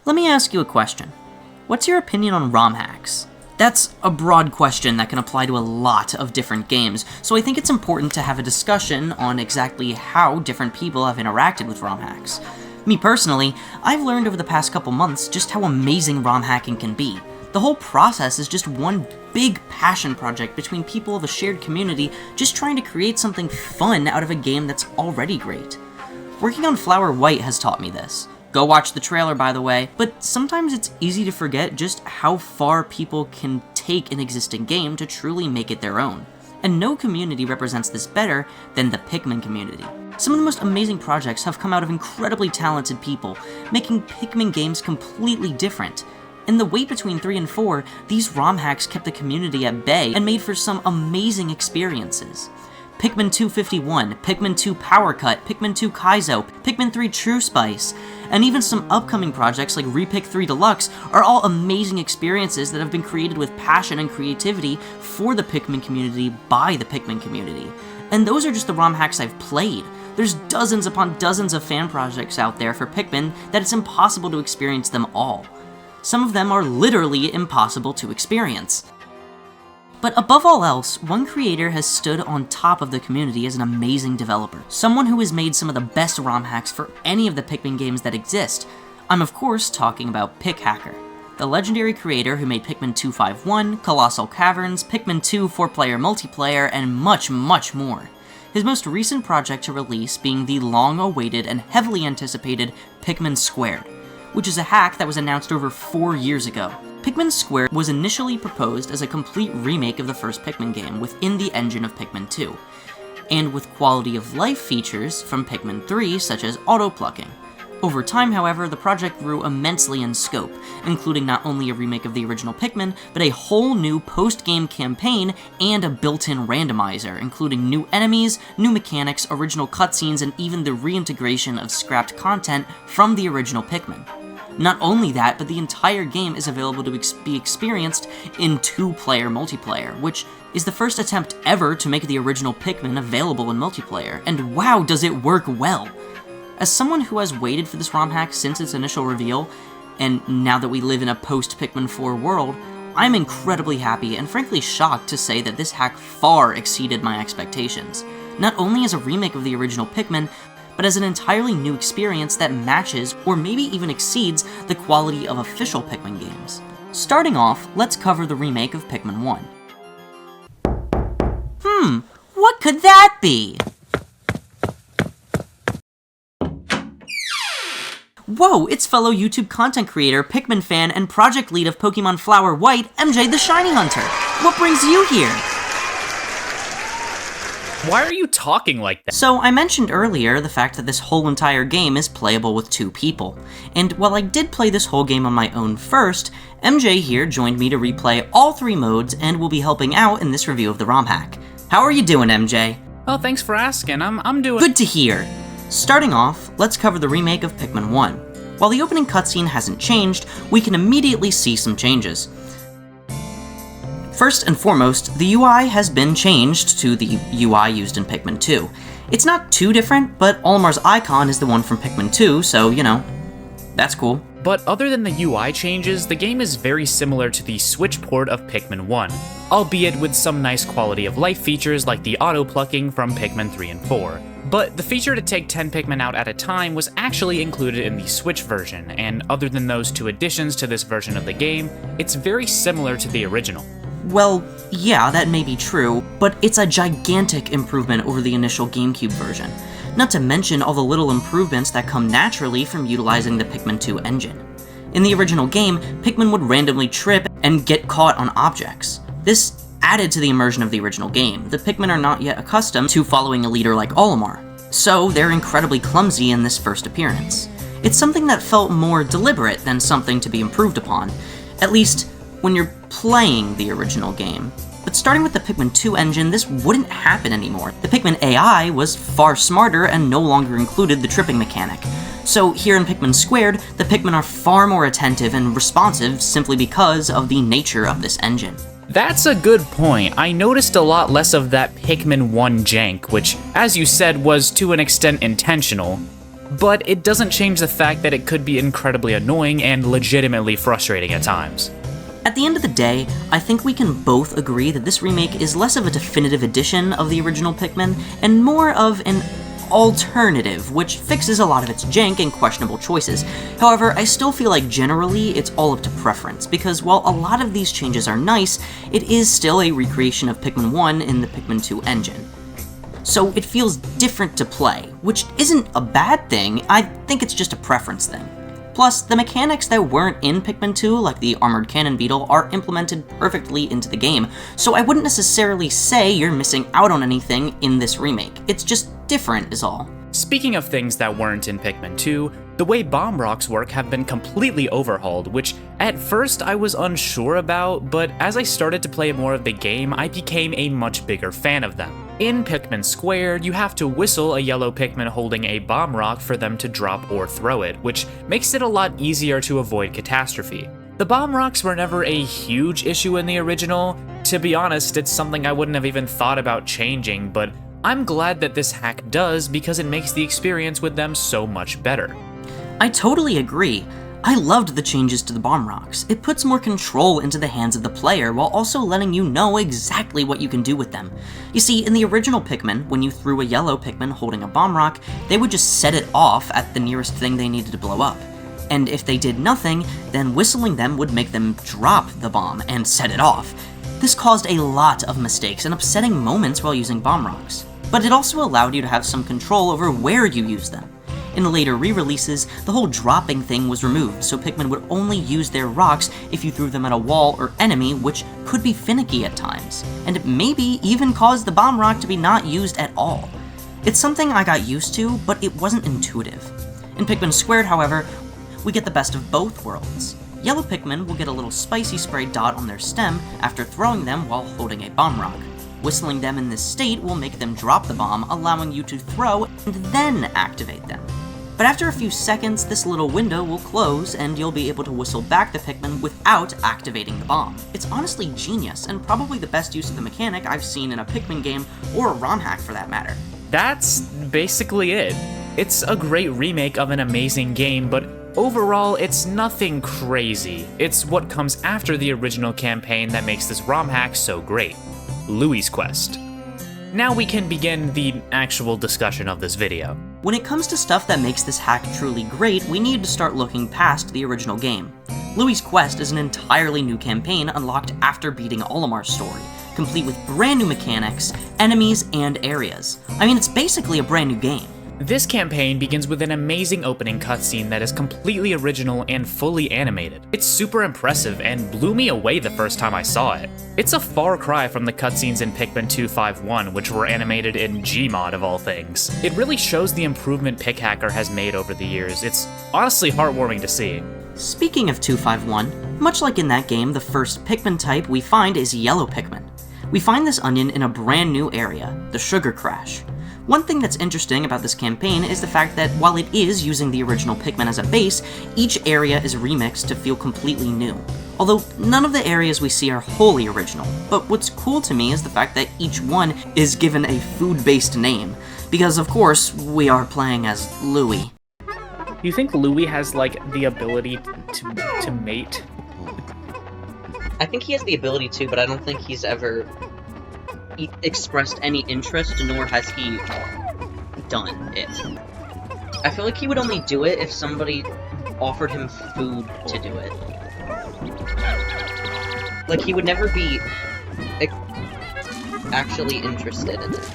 Let me ask you a question. What's your opinion on ROM hacks? That's a broad question that can apply to a lot of different games, so I think it's important to have a discussion on exactly how different people have interacted with ROM hacks. Me personally, I've learned over the past couple months just how amazing ROM hacking can be. The whole process is just one big passion project between people of a shared community just trying to create something fun out of a game that's already great. Working on Flower White has taught me this. Go watch the trailer, by the way, but sometimes it's easy to forget just how far people can take an existing game to truly make it their own. And no community represents this better than the Pikmin community. Some of the most amazing projects have come out of incredibly talented people, making Pikmin games completely different. In the wait between 3 and 4, these ROM hacks kept the community at bay and made for some amazing experiences. Pikmin 2 51, Pikmin 2 Power Cut, Pikmin 2 Kaizo, Pikmin 3 True Spice, and even some upcoming projects like Repik 3 Deluxe are all amazing experiences that have been created with passion and creativity for the Pikmin community by the Pikmin community. And those are just the ROM hacks I've played. There's dozens upon dozens of fan projects out there for Pikmin that it's impossible to experience them all. Some of them are literally impossible to experience. But above all else, one creator has stood on top of the community as an amazing developer. Someone who has made some of the best ROM hacks for any of the Pikmin games that exist. I'm of course talking about Pikhacker, the legendary creator who made Pikmin 251, Colossal Caverns, Pikmin 2 4-player multiplayer, and much, much more. His most recent project to release being the long-awaited and heavily anticipated Pikmin Squared, which is a hack that was announced over 4 years ago. Pikmin Squared was initially proposed as a complete remake of the first Pikmin game within the engine of Pikmin 2, and with quality of life features from Pikmin 3 such as auto-plucking. Over time, however, the project grew immensely in scope, including not only a remake of the original Pikmin, but a whole new post-game campaign and a built-in randomizer, including new enemies, new mechanics, original cutscenes, and even the reintegration of scrapped content from the original Pikmin. Not only that, but the entire game is available to be experienced in 2-player multiplayer, which is the first attempt ever to make the original Pikmin available in multiplayer, and wow, does it work well! As someone who has waited for this ROM hack since its initial reveal, and now that we live in a post-Pikmin 4 world, I'm incredibly happy and frankly shocked to say that this hack far exceeded my expectations. Not only as a remake of the original Pikmin, but as an entirely new experience that matches, or maybe even exceeds, the quality of official Pikmin games. Starting off, let's cover the remake of Pikmin 1. What could that be? Whoa, it's fellow YouTube content creator, Pikmin fan, and project lead of Pokemon Flower White, MJ the Shiny Hunter. What brings you here? Why are you talking like that? So, I mentioned earlier the fact that this whole entire game is playable with 2 people. And while I did play this whole game on my own first, MJ here joined me to replay all 3 modes and will be helping out in this review of the ROM hack. How are you doing, MJ? Oh, thanks for asking. I'm doing good to hear. Starting off, let's cover the remake of Pikmin 1. While the opening cutscene hasn't changed, we can immediately see some changes. First and foremost, the UI has been changed to the UI used in Pikmin 2. It's not too different, but Olimar's icon is the one from Pikmin 2, so, you know, that's cool. But other than the UI changes, the game is very similar to the Switch port of Pikmin 1, albeit with some nice quality of life features like the auto-plucking from Pikmin 3 and 4. But the feature to take 10 Pikmin out at a time was actually included in the Switch version, and other than those 2 additions to this version of the game, it's very similar to the original. Well, yeah, that may be true, but it's a gigantic improvement over the initial GameCube version. Not to mention all the little improvements that come naturally from utilizing the Pikmin 2 engine. In the original game, Pikmin would randomly trip and get caught on objects. This added to the immersion of the original game. The Pikmin are not yet accustomed to following a leader like Olimar, so they're incredibly clumsy in this first appearance. It's something that felt more deliberate than something to be improved upon, at least when you're playing the original game. But starting with the Pikmin 2 engine, this wouldn't happen anymore. The Pikmin AI was far smarter and no longer included the tripping mechanic. So here in Pikmin Squared, the Pikmin are far more attentive and responsive simply because of the nature of this engine. That's a good point. I noticed a lot less of that Pikmin 1 jank, which, as you said, was to an extent intentional. but it doesn't change the fact that it could be incredibly annoying and legitimately frustrating at times. At the end of the day, I think we can both agree that this remake is less of a definitive edition of the original Pikmin, and more of an alternative, which fixes a lot of its jank and questionable choices. However, I still feel like generally it's all up to preference, because while a lot of these changes are nice, it is still a recreation of Pikmin 1 in the Pikmin 2 engine. So it feels different to play, which isn't a bad thing, I think it's just a preference thing. Plus, the mechanics that weren't in Pikmin 2, like the armored cannon beetle, are implemented perfectly into the game, so I wouldn't necessarily say you're missing out on anything in this remake. It's just different is all. Speaking of things that weren't in Pikmin 2, the way bomb rocks work have been completely overhauled, which at first I was unsure about, but as I started to play more of the game, I became a much bigger fan of them. In Pikmin Squared, you have to whistle a yellow Pikmin holding a bomb rock for them to drop or throw it, which makes it a lot easier to avoid catastrophe. The bomb rocks were never a huge issue in the original. To be honest, it's something I wouldn't have even thought about changing, but I'm glad that this hack does because it makes the experience with them so much better. I totally agree. I loved the changes to the bomb rocks. It puts more control into the hands of the player while also letting you know exactly what you can do with them. You see, in the original Pikmin, when you threw a yellow Pikmin holding a bomb rock, they would just set it off at the nearest thing they needed to blow up. And if they did nothing, then whistling them would make them drop the bomb and set it off. This caused a lot of mistakes and upsetting moments while using bomb rocks. But it also allowed you to have some control over where you use them. In the later re-releases, the whole dropping thing was removed, so Pikmin would only use their rocks if you threw them at a wall or enemy, which could be finicky at times, and it maybe even caused the bomb rock to be not used at all. It's something I got used to, but it wasn't intuitive. In Pikmin Squared, however, we get the best of both worlds. Yellow Pikmin will get a little spicy spray dot on their stem after throwing them while holding a bomb rock. Whistling them in this state will make them drop the bomb, allowing you to throw and then activate them. But after a few seconds, this little window will close and you'll be able to whistle back the Pikmin without activating the bomb. It's honestly genius, and probably the best use of the mechanic I've seen in a Pikmin game, or a ROM hack for that matter. That's basically it. It's a great remake of an amazing game, but overall, it's nothing crazy. It's what comes after the original campaign that makes this ROM hack so great. Louie's Quest. Now we can begin the actual discussion of this video. When it comes to stuff that makes this hack truly great, we need to start looking past the original game. Louie's Quest is an entirely new campaign unlocked after beating Olimar's story, complete with brand new mechanics, enemies, and areas. I mean, it's basically a brand new game. This campaign begins with an amazing opening cutscene that is completely original and fully animated. It's super impressive and blew me away the first time I saw it. It's a far cry from the cutscenes in Pikmin 251, which were animated in Gmod of all things. It really shows the improvement Pikhacker has made over the years. It's honestly heartwarming to see. Speaking of 251, much like in that game, the first Pikmin type we find is Yellow Pikmin. We find this onion in a brand new area, the Sugar Crash. One thing that's interesting about this campaign is the fact that while it is using the original Pikmin as a base, each area is remixed to feel completely new. Although none of the areas we see are wholly original, but what's cool to me is the fact that each one is given a food-based name, because of course, we are playing as Louie. You think Louie has, like, the ability to mate? I think he has the ability to, but I don't think he's ever expressed any interest, nor has he done it. I feel like he would only do it if somebody offered him food to do it. Like, he would never be actually interested in it.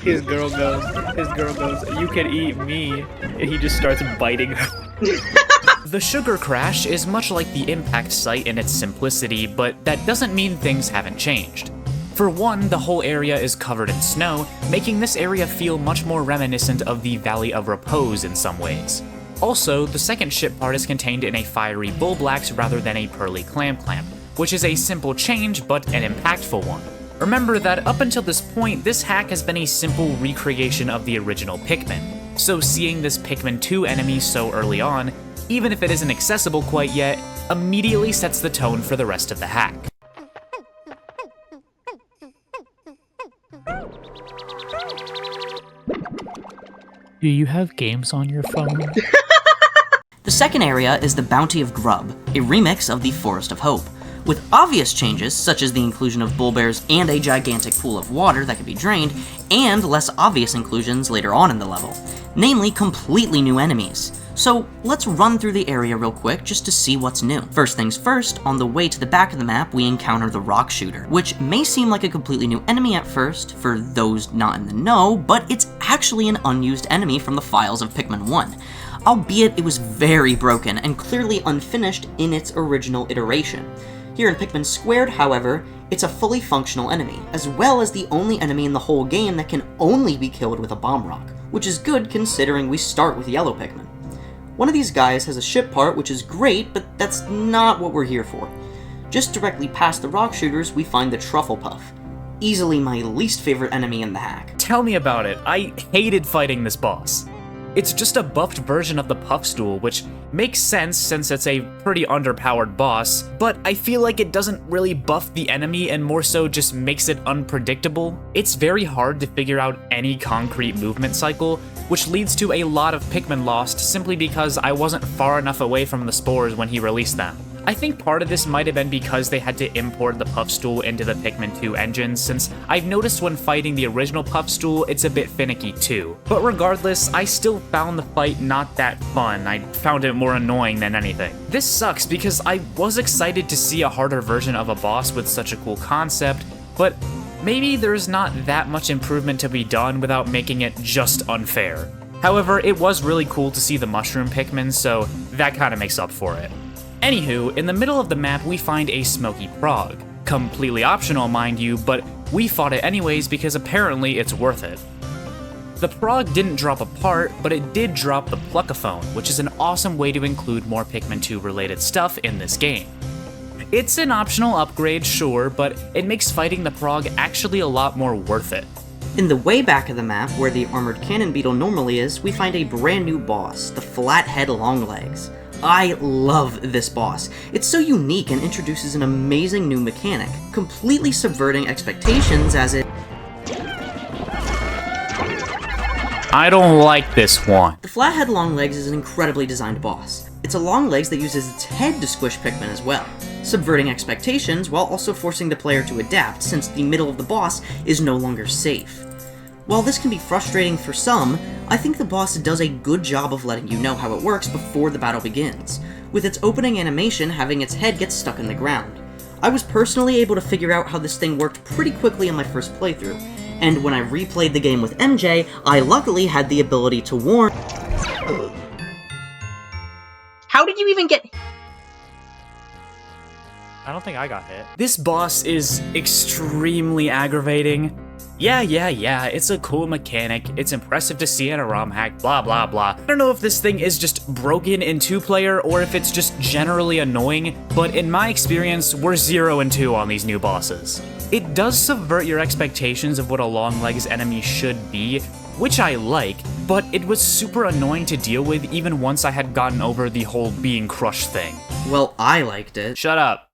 His girl goes, you can eat me, and he just starts biting her. The Sugar Crash is much like the impact site in its simplicity, but that doesn't mean things haven't changed. For one, the whole area is covered in snow, making this area feel much more reminiscent of the Valley of Repose in some ways. Also, the second ship part is contained in a fiery Bulblax rather than a pearly Clamp, which is a simple change but an impactful one. Remember that up until this point, this hack has been a simple recreation of the original Pikmin, so seeing this Pikmin 2 enemy so early on, even if it isn't accessible quite yet, immediately sets the tone for the rest of the hack. Do you have games on your phone? The second area is the Bounty of Grub, a remix of the Forest of Hope, with obvious changes such as the inclusion of bull bears and a gigantic pool of water that can be drained, and less obvious inclusions later on in the level, namely completely new enemies. So let's run through the area real quick just to see what's new. First things first, on the way to the back of the map we encounter the rock shooter, which may seem like a completely new enemy at first for those not in the know, but it's actually an unused enemy from the files of Pikmin 1. Albeit it was very broken and clearly unfinished in its original iteration. Here in Pikmin Squared, however, it's a fully functional enemy, as well as the only enemy in the whole game that can only be killed with a bomb rock, which is good considering we start with yellow Pikmin. One of these guys has a ship part, which is great, but that's not what we're here for. Just directly past the rock shooters, we find the Truffle Puff, easily my least favorite enemy in the hack. Tell me about it. I hated fighting this boss. It's just a buffed version of the Puffstool, which makes sense since it's a pretty underpowered boss, but I feel like it doesn't really buff the enemy and more so just makes it unpredictable. It's very hard to figure out any concrete movement cycle, which leads to a lot of Pikmin lost simply because I wasn't far enough away from the spores when he released them. I think part of this might have been because they had to import the Puffstool into the Pikmin 2 engine, since I've noticed when fighting the original Puffstool, it's a bit finicky too. But regardless, I still found the fight not that fun. I found it more annoying than anything. This sucks because I was excited to see a harder version of a boss with such a cool concept, but maybe there's not that much improvement to be done without making it just unfair. However, it was really cool to see the mushroom Pikmin, so that kinda makes up for it. Anywho, in the middle of the map we find a smoky frog. Completely optional, mind you, but we fought it anyways because apparently it's worth it. The frog didn't drop a part, but it did drop the Pluckaphone, which is an awesome way to include more Pikmin 2 related stuff in this game. It's an optional upgrade, sure, but it makes fighting the frog actually a lot more worth it. In the way back of the map, where the armored cannon beetle normally is, we find a brand new boss, the Flathead Longlegs. I love this boss. It's so unique and introduces an amazing new mechanic, completely subverting expectations as it... I don't like this one. The Flathead Longlegs is an incredibly designed boss. It's a Longlegs that uses its head to squish Pikmin as well, subverting expectations while also forcing the player to adapt since the middle of the boss is no longer safe. While this can be frustrating for some, I think the boss does a good job of letting you know how it works before the battle begins, with its opening animation having its head get stuck in the ground. I was personally able to figure out how this thing worked pretty quickly on my first playthrough, and when I replayed the game with MJ, I luckily had the ability to warn... How did you even get... I don't think I got hit. This boss is extremely aggravating. Yeah, it's a cool mechanic, it's impressive to see in a ROM hack, blah blah blah. I don't know if this thing is just broken in 2-player or if it's just generally annoying, but in my experience, we're 0 and 2 on these new bosses. It does subvert your expectations of what a Longlegs enemy should be, which I like, but it was super annoying to deal with even once I had gotten over the whole being crushed thing. Well, I liked it. Shut up.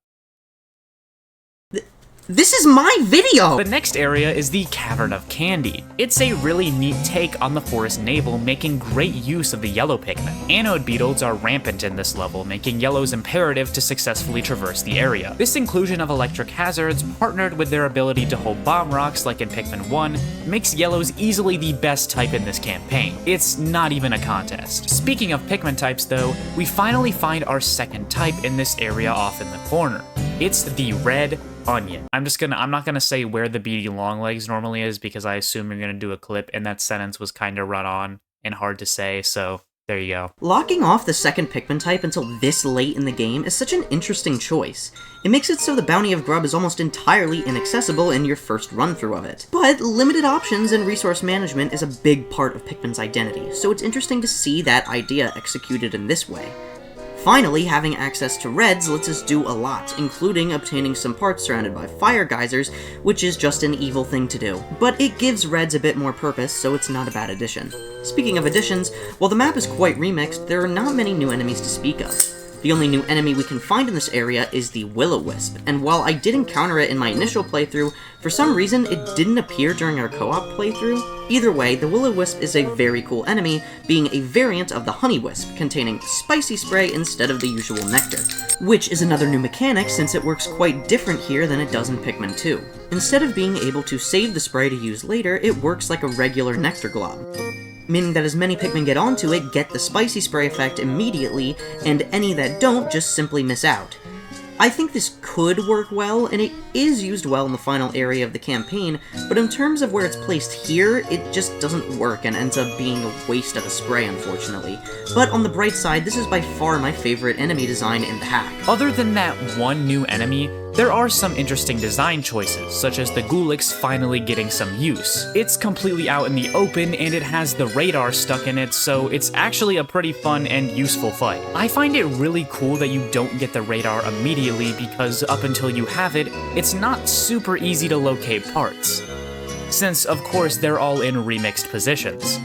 This is my video! The next area is the Cavern of Candy. It's a really neat take on the forest navel, making great use of the yellow Pikmin. Anode beetles are rampant in this level, making yellows imperative to successfully traverse the area. This inclusion of electric hazards, partnered with their ability to hold bomb rocks like in Pikmin 1, makes yellows easily the best type in this campaign. It's not even a contest. Speaking of Pikmin types though, we finally find our second type in this area off in the corner. It's the red onion. I'm not gonna say where the beady Longlegs normally is because I assume you're gonna do a clip and that sentence was kinda run on and hard to say, so there you go. Locking off the second Pikmin type until this late in the game is such an interesting choice. It makes it so the Bounty of Grub is almost entirely inaccessible in your first run-through of it. But limited options and resource management is a big part of Pikmin's identity, so it's interesting to see that idea executed in this way. Finally, having access to reds lets us do a lot, including obtaining some parts surrounded by fire geysers, which is just an evil thing to do. But it gives reds a bit more purpose, so it's not a bad addition. Speaking of additions, while the map is quite remixed, there are not many new enemies to speak of. The only new enemy we can find in this area is the will-o-wisp, and while I did encounter it in my initial playthrough, for some reason it didn't appear during our co-op playthrough. Either way, the will-o-wisp is a very cool enemy, being a variant of the honey wisp, containing spicy spray instead of the usual nectar, which is another new mechanic since it works quite different here than it does in Pikmin 2. Instead of being able to save the spray to use later, it works like a regular nectar glob, meaning that as many Pikmin get onto it, get the spicy spray effect immediately, and any that don't just simply miss out. I think this could work well, and it is used well in the final area of the campaign, but in terms of where it's placed here, it just doesn't work and ends up being a waste of a spray, unfortunately. But on the bright side, this is by far my favorite enemy design in the hack. Other than that one new enemy, there are some interesting design choices, such as the Gulix finally getting some use. It's completely out in the open, and it has the radar stuck in it, so it's actually a pretty fun and useful fight. I find it really cool that you don't get the radar immediately, because up until you have it, it's not super easy to locate parts, since of course they're all in remixed positions.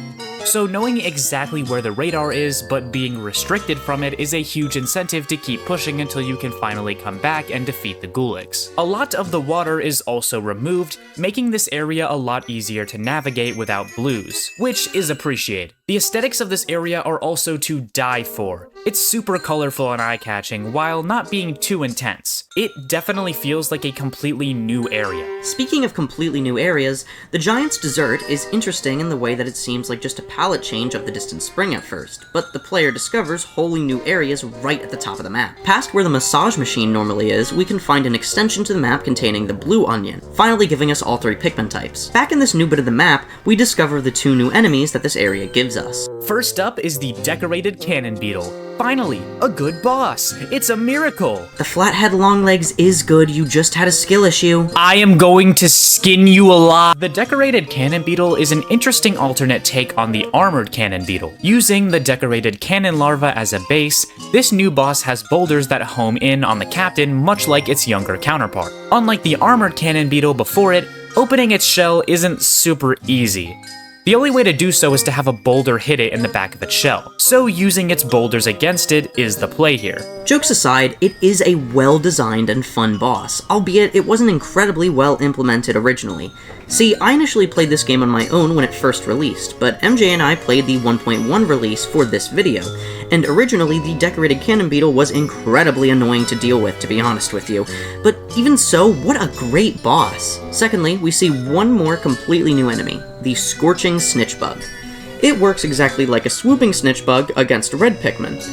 So knowing exactly where the radar is, but being restricted from it, is a huge incentive to keep pushing until you can finally come back and defeat the Gulix. A lot of the water is also removed, making this area a lot easier to navigate without blues, which is appreciated. The aesthetics of this area are also to die for. It's super colorful and eye-catching, while not being too intense. It definitely feels like a completely new area. Speaking of completely new areas, the Giant's Dessert is interesting in the way that it seems like just a palette change of the Distant Spring at first, but the player discovers wholly new areas right at the top of the map. Past where the massage machine normally is, we can find an extension to the map containing the Blue Onion, finally giving us all three Pikmin types. Back in this new bit of the map, we discover the two new enemies that this area gives us. First up is the Decorated Cannon Beetle. Finally, a good boss! It's a miracle! The Flathead Longlegs is good, you just had a skill issue. I am going to skin you alive! The Decorated Cannon Beetle is an interesting alternate take on the Armored Cannon Beetle. Using the Decorated Cannon Larva as a base, this new boss has boulders that home in on the captain much like its younger counterpart. Unlike the Armored Cannon Beetle before it, opening its shell isn't super easy. The only way to do so is to have a boulder hit it in the back of its shell, so using its boulders against it is the play here. Jokes aside, it is a well-designed and fun boss, albeit it wasn't incredibly well implemented originally. See, I initially played this game on my own when it first released, but MJ and I played the 1.1 release for this video, and originally the Decorated Cannon Beetle was incredibly annoying to deal with, to be honest with you. But even so, what a great boss! Secondly, we see one more completely new enemy, the Scorching Snitch Bug. It works exactly like a swooping snitch bug against red Pikmin.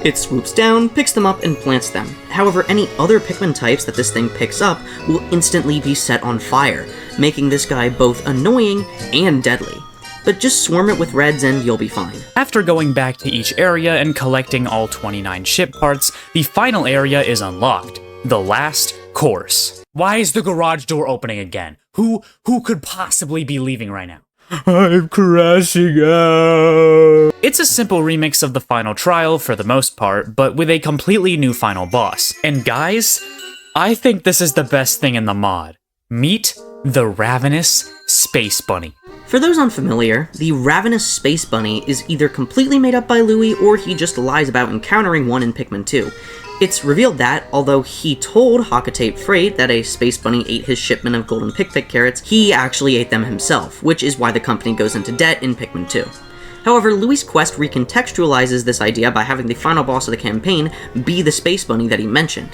It swoops down, picks them up, and plants them. However, any other Pikmin types that this thing picks up will instantly be set on fire, making this guy both annoying and deadly. But just swarm it with reds and you'll be fine. After going back to each area and collecting all 29 ship parts, the final area is unlocked. The last course. Why is the garage door opening again? Who could possibly be leaving right now? I'm crashing out. It's a simple remix of the final trial for the most part, but with a completely new final boss. And guys, I think this is the best thing in the mod. Meet the Ravenous Space Bunny. For those unfamiliar, the Ravenous Space Bunny is either completely made up by Louis or he just lies about encountering one in Pikmin 2. It's revealed that, although he told Hockatate Freight that a space bunny ate his shipment of golden Pikmin carrots, he actually ate them himself, which is why the company goes into debt in Pikmin 2. However, Louis' quest recontextualizes this idea by having the final boss of the campaign be the space bunny that he mentioned.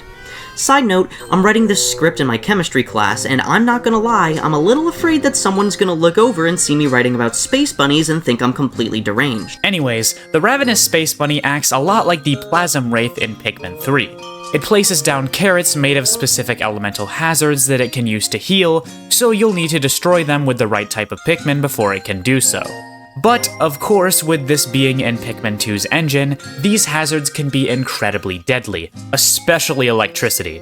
Side note, I'm writing this script in my chemistry class, and I'm not gonna lie, I'm a little afraid that someone's gonna look over and see me writing about space bunnies and think I'm completely deranged. Anyways, the Ravenous Space Bunny acts a lot like the Plasm Wraith in Pikmin 3. It places down carrots made of specific elemental hazards that it can use to heal, so you'll need to destroy them with the right type of Pikmin before it can do so. But, of course, with this being in Pikmin 2's engine, these hazards can be incredibly deadly, especially electricity.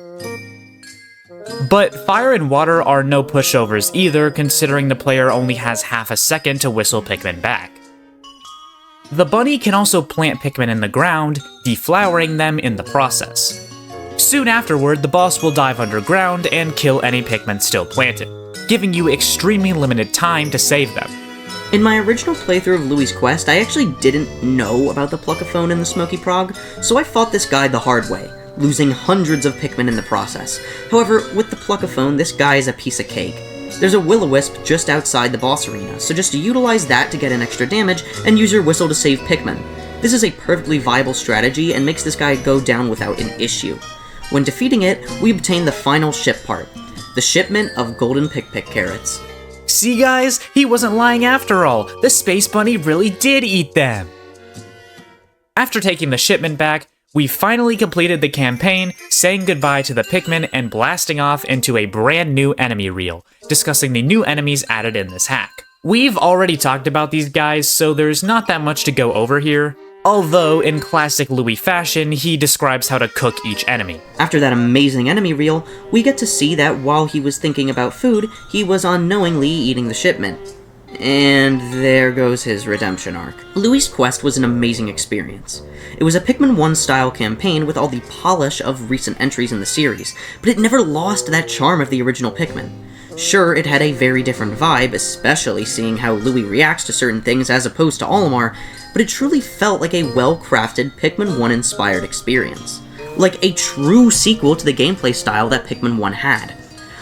But fire and water are no pushovers either, considering the player only has half a second to whistle Pikmin back. The bunny can also plant Pikmin in the ground, deflowering them in the process. Soon afterward, the boss will dive underground and kill any Pikmin still planted, giving you extremely limited time to save them. In my original playthrough of Louie's Quest, I actually didn't know about the Pluckaphone and the Smoky Prog, so I fought this guy the hard way, losing hundreds of Pikmin in the process. However, with the Pluckaphone, this guy is a piece of cake. There's a Will-O-Wisp just outside the boss arena, so just utilize that to get an extra damage and use your whistle to save Pikmin. This is a perfectly viable strategy and makes this guy go down without an issue. When defeating it, we obtain the final ship part, the shipment of golden Pikmin carrots. See guys, he wasn't lying after all. The Space Bunny really did eat them. After taking the shipment back, we finally completed the campaign, saying goodbye to the Pikmin and blasting off into a brand new enemy reel, discussing the new enemies added in this hack. We've already talked about these guys, so there's not that much to go over here. Although, in classic Louie fashion, he describes how to cook each enemy. After that amazing enemy reel, we get to see that while he was thinking about food, he was unknowingly eating the shipment. And there goes his redemption arc. Louie's Quest was an amazing experience. It was a Pikmin 1 style campaign with all the polish of recent entries in the series, but it never lost that charm of the original Pikmin. Sure, it had a very different vibe, especially seeing how Louie reacts to certain things as opposed to Olimar, but it truly felt like a well-crafted Pikmin 1-inspired experience. Like a true sequel to the gameplay style that Pikmin 1 had.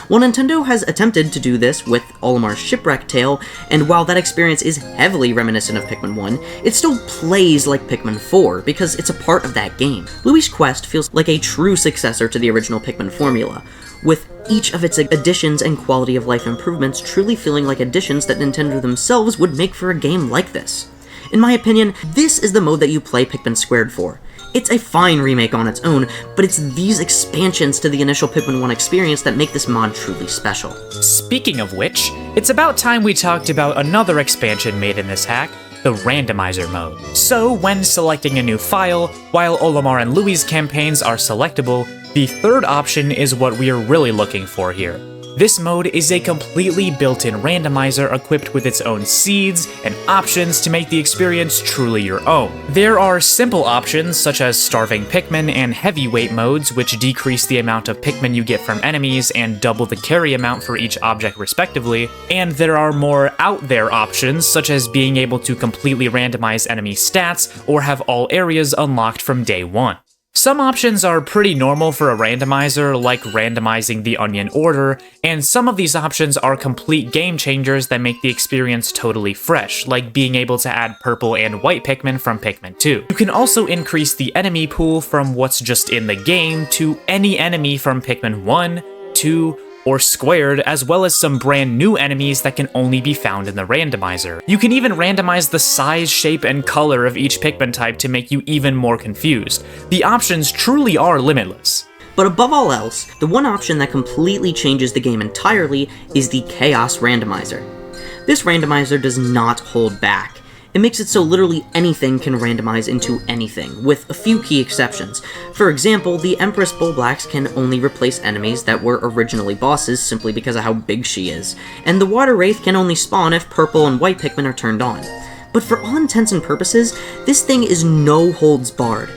While Nintendo has attempted to do this with Olimar's Shipwreck Tale, and while that experience is heavily reminiscent of Pikmin 1, it still plays like Pikmin 4 because it's a part of that game. Louie's Quest feels like a true successor to the original Pikmin formula, with each of its additions and quality of life improvements truly feeling like additions that Nintendo themselves would make for a game like this. In my opinion, this is the mode that you play Pikmin Squared for. It's a fine remake on its own, but it's these expansions to the initial Pikmin 1 experience that make this mod truly special. Speaking of which, it's about time we talked about another expansion made in this hack, the randomizer mode. So, when selecting a new file, while Olimar and Louie's campaigns are selectable, the third option is what we are really looking for here. This mode is a completely built-in randomizer equipped with its own seeds and options to make the experience truly your own. There are simple options such as starving Pikmin and heavyweight modes, which decrease the amount of Pikmin you get from enemies and double the carry amount for each object respectively, and there are more out-there options such as being able to completely randomize enemy stats or have all areas unlocked from day one. Some options are pretty normal for a randomizer, like randomizing the onion order, and some of these options are complete game changers that make the experience totally fresh, like being able to add purple and white Pikmin from Pikmin 2. You can also increase the enemy pool from what's just in the game to any enemy from Pikmin 1, 2, or Squared, as well as some brand new enemies that can only be found in the randomizer. You can even randomize the size, shape, and color of each Pikmin type to make you even more confused. The options truly are limitless. But above all else, the one option that completely changes the game entirely is the Chaos Randomizer. This randomizer does not hold back. It makes it so literally anything can randomize into anything, with a few key exceptions. For example, the Empress Bullblacks can only replace enemies that were originally bosses simply because of how big she is, and the Water Wraith can only spawn if purple and white Pikmin are turned on. But for all intents and purposes, this thing is no holds barred.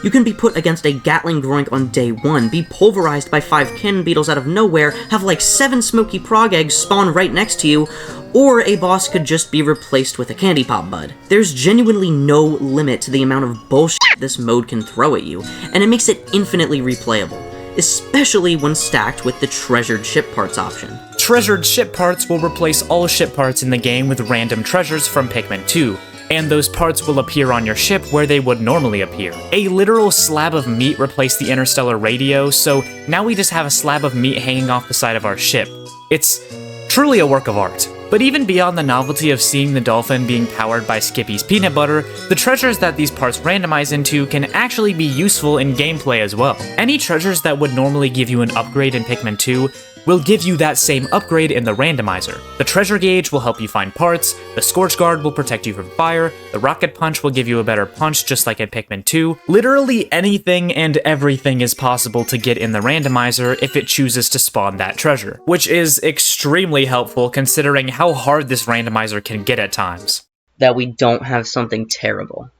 You can be put against a Gatling Groink on day 1, be pulverized by 5 cannon beetles out of nowhere, have like 7 Smoky Prog eggs spawn right next to you, or a boss could just be replaced with a Candy Pop Bud. There's genuinely no limit to the amount of bullshit this mode can throw at you, and it makes it infinitely replayable, especially when stacked with the Treasured Ship Parts option. Treasured ship parts will replace all ship parts in the game with random treasures from Pikmin 2, and those parts will appear on your ship where they would normally appear. A literal slab of meat replaced the interstellar radio, so now we just have a slab of meat hanging off the side of our ship. It's truly a work of art. But even beyond the novelty of seeing the dolphin being powered by Skippy's peanut butter, the treasures that these parts randomize into can actually be useful in gameplay as well. Any treasures that would normally give you an upgrade in Pikmin 2 will give you that same upgrade in the randomizer. The treasure gauge will help you find parts, the Scorch Guard will protect you from fire, the Rocket Punch will give you a better punch just like in Pikmin 2. Literally anything and everything is possible to get in the randomizer if it chooses to spawn that treasure, which is extremely helpful considering how hard this randomizer can get at times. That we don't have something terrible.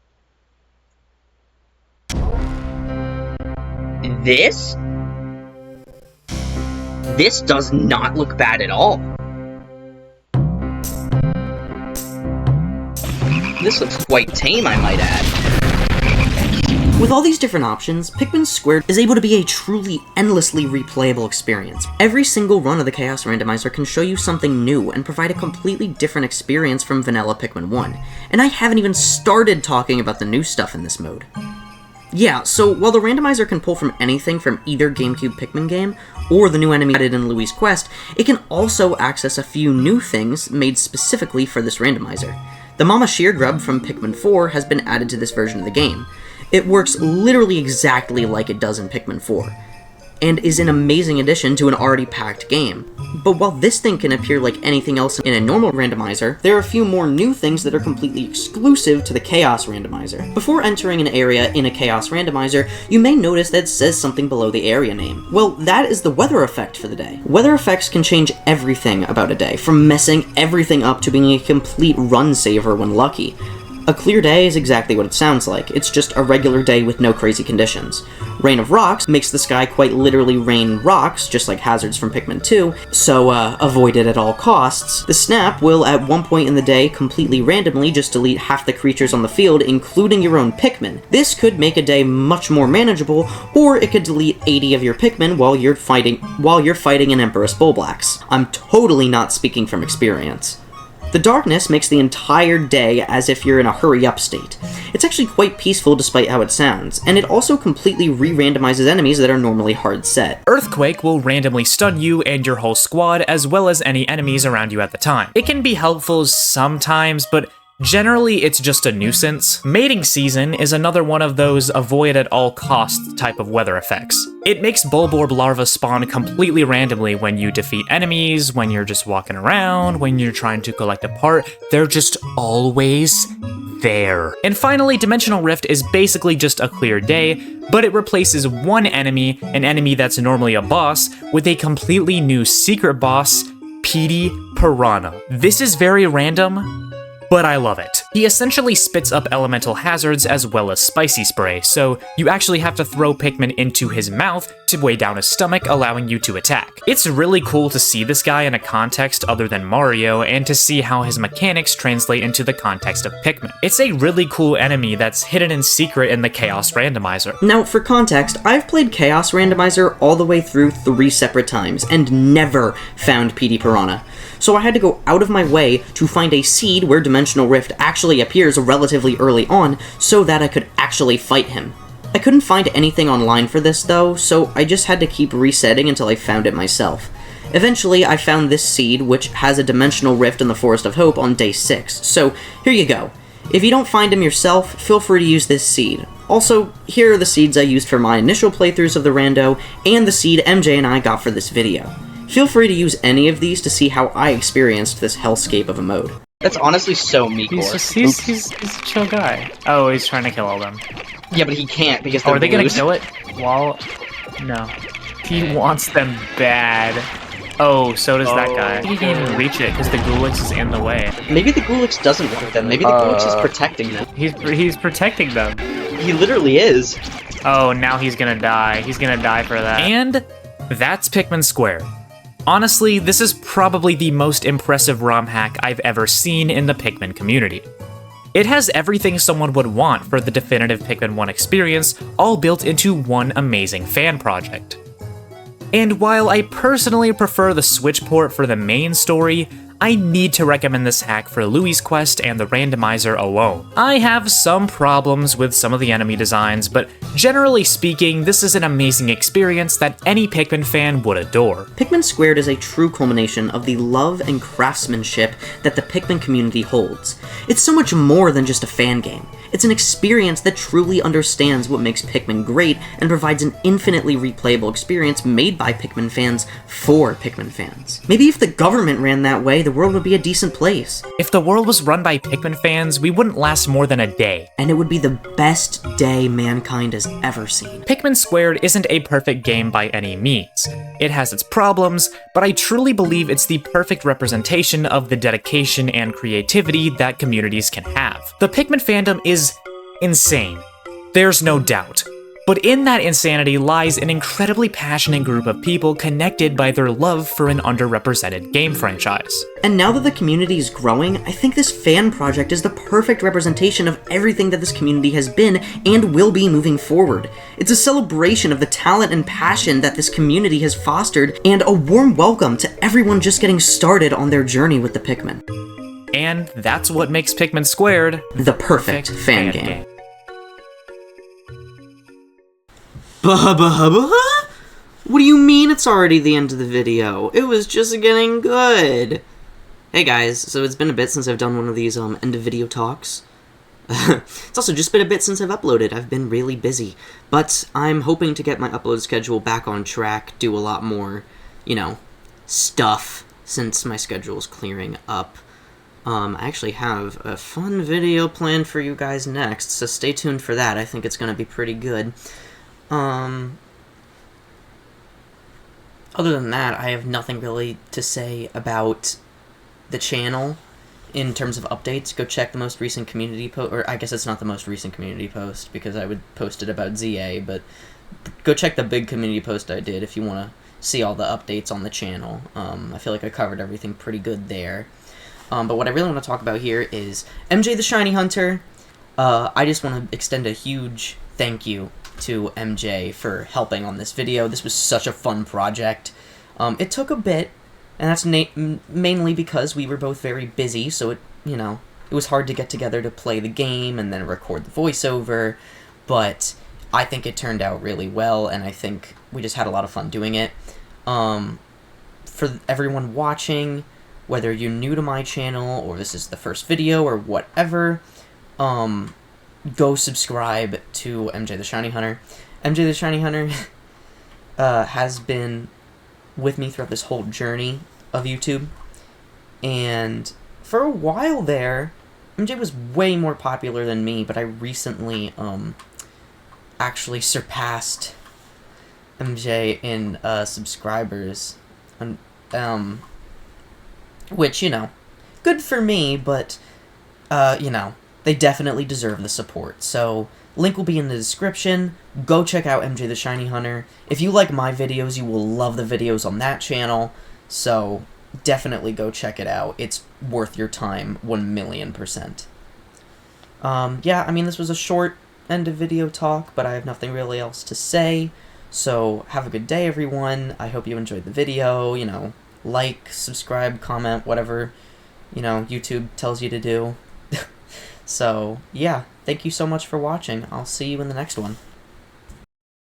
This does not look bad at all. This looks quite tame, I might add. With all these different options, Pikmin Squared is able to be a truly endlessly replayable experience. Every single run of the Chaos Randomizer can show you something new and provide a completely different experience from vanilla Pikmin 1, and I haven't even started talking about the new stuff in this mode. Yeah, so while the randomizer can pull from anything from either GameCube Pikmin game, or the new enemy added in Louie's Quest, it can also access a few new things made specifically for this randomizer. The Mama Shear Grub from Pikmin 4 has been added to this version of the game. It works literally exactly like it does in Pikmin 4, and is an amazing addition to an already packed game. But while this thing can appear like anything else in a normal randomizer, there are a few more new things that are completely exclusive to the Chaos Randomizer. Before entering an area in a Chaos Randomizer, you may notice that it says something below the area name. Well, that is the weather effect for the day. Weather effects can change everything about a day, from messing everything up to being a complete run saver when lucky. A clear day is exactly what it sounds like. It's just a regular day with no crazy conditions. Rain of Rocks makes the sky quite literally rain rocks, just like hazards from Pikmin 2, so avoid it at all costs. The Snap will, at one point in the day, completely randomly just delete half the creatures on the field, including your own Pikmin. This could make a day much more manageable, or it could delete 80 of your Pikmin while you're fighting an Empress Bullblax. I'm totally not speaking from experience. The darkness makes the entire day as if you're in a hurry-up state. It's actually quite peaceful despite how it sounds, and it also completely re-randomizes enemies that are normally hard set. Earthquake will randomly stun you and your whole squad, as well as any enemies around you at the time. It can be helpful sometimes, but generally, it's just a nuisance. Mating Season is another one of those avoid at all costs type of weather effects. It makes Bulborb larvae spawn completely randomly when you defeat enemies, when you're just walking around, when you're trying to collect a part. They're just always there. And finally, Dimensional Rift is basically just a clear day, but it replaces one enemy, an enemy that's normally a boss, with a completely new secret boss, Petey Piranha. This is very random, but I love it. He essentially spits up elemental hazards as well as spicy spray, so you actually have to throw Pikmin into his mouth to weigh down his stomach, allowing you to attack. It's really cool to see this guy in a context other than Mario, and to see how his mechanics translate into the context of Pikmin. It's a really cool enemy that's hidden in secret in the Chaos Randomizer. Now, for context, I've played Chaos Randomizer all the way through 3 separate times, and never found Petey Piranha. So I had to go out of my way to find a seed where Dimensional Rift actually appears relatively early on, so that I could actually fight him. I couldn't find anything online for this though, so I just had to keep resetting until I found it myself. Eventually, I found this seed, which has a Dimensional Rift in the Forest of Hope on day 6, so here you go. If you don't find him yourself, feel free to use this seed. Also, here are the seeds I used for my initial playthroughs of the rando, and the seed MJ and I got for this video. Feel free to use any of these to see how I experienced this hellscape of a mode. That's honestly so Mikor. He's a chill guy. Oh, he's trying to kill all them. Yeah, but he can't because Are they gonna blues. kill it? Well, no. He wants them bad. Oh, so does that guy. He can't even reach it because the Gulix is in the way. Maybe the Gulix doesn't want them. Maybe the Gulix is protecting them. He's protecting them. He literally is. Oh, now he's gonna die. He's gonna die for that. And that's Pikmin Square. Honestly, this is probably the most impressive ROM hack I've ever seen in the Pikmin community. It has everything someone would want for the definitive Pikmin 1 experience, all built into one amazing fan project. And while I personally prefer the Switch port for the main story, I need to recommend this hack for Louie's Quest and the randomizer alone. I have some problems with some of the enemy designs, but generally speaking, this is an amazing experience that any Pikmin fan would adore. Pikmin Squared is a true culmination of the love and craftsmanship that the Pikmin community holds. It's so much more than just a fan game. It's an experience that truly understands what makes Pikmin great and provides an infinitely replayable experience made by Pikmin fans for Pikmin fans. Maybe if the government ran that way, the world would be a decent place. If the world was run by Pikmin fans, we wouldn't last more than a day. And it would be the best day mankind has ever seen. Pikmin Squared isn't a perfect game by any means. It has its problems, but I truly believe it's the perfect representation of the dedication and creativity that communities can have. The Pikmin fandom is insane. There's no doubt. But in that insanity lies an incredibly passionate group of people connected by their love for an underrepresented game franchise. And now that the community is growing, I think this fan project is the perfect representation of everything that this community has been and will be moving forward. It's a celebration of the talent and passion that this community has fostered, and a warm welcome to everyone just getting started on their journey with the Pikmin. And that's what makes Pikmin Squared The perfect fan game. Bah-bah-bah? What do you mean it's already the end of the video? It was just getting good. Hey guys, so it's been a bit since I've done one of these end of video talks. It's also just been a bit since I've uploaded. I've been really busy. But I'm hoping to get my upload schedule back on track, do a lot more, stuff, since my schedule's clearing up. I actually have a fun video planned for you guys next, so stay tuned for that. I think it's going to be pretty good. Other than that, I have nothing really to say about the channel in terms of updates. Go check the most recent community post, or I guess it's not the most recent community post, because I would post it about ZA, but go check the big community post I did if you want to see all the updates on the channel. I feel like I covered everything pretty good there. But what I really want to talk about here is MJ the Shiny Hunter. I just want to extend a huge thank you to MJ for helping on this video. This was such a fun project. It took a bit, and that's mainly because we were both very busy, so it was hard to get together to play the game and then record the voiceover, but I think it turned out really well, and I think we just had a lot of fun doing it. For everyone watching, whether you're new to my channel, or this is the first video, or whatever, go subscribe to MJ the Shiny Hunter. MJ the Shiny Hunter has been with me throughout this whole journey of YouTube, and for a while there, MJ was way more popular than me, but I recently actually surpassed MJ in subscribers, and which, good for me, but they definitely deserve the support. So, link will be in the description. Go check out MJ the Shiny Hunter. If you like my videos, you will love the videos on that channel. So, definitely go check it out. It's worth your time, 1,000,000%. Yeah, I mean, this was a short end of video talk, but I have nothing really else to say. So, have a good day, everyone. I hope you enjoyed the video. Like, subscribe, comment, whatever, YouTube tells you to do. So, yeah, thank you so much for watching. I'll see you in the next one.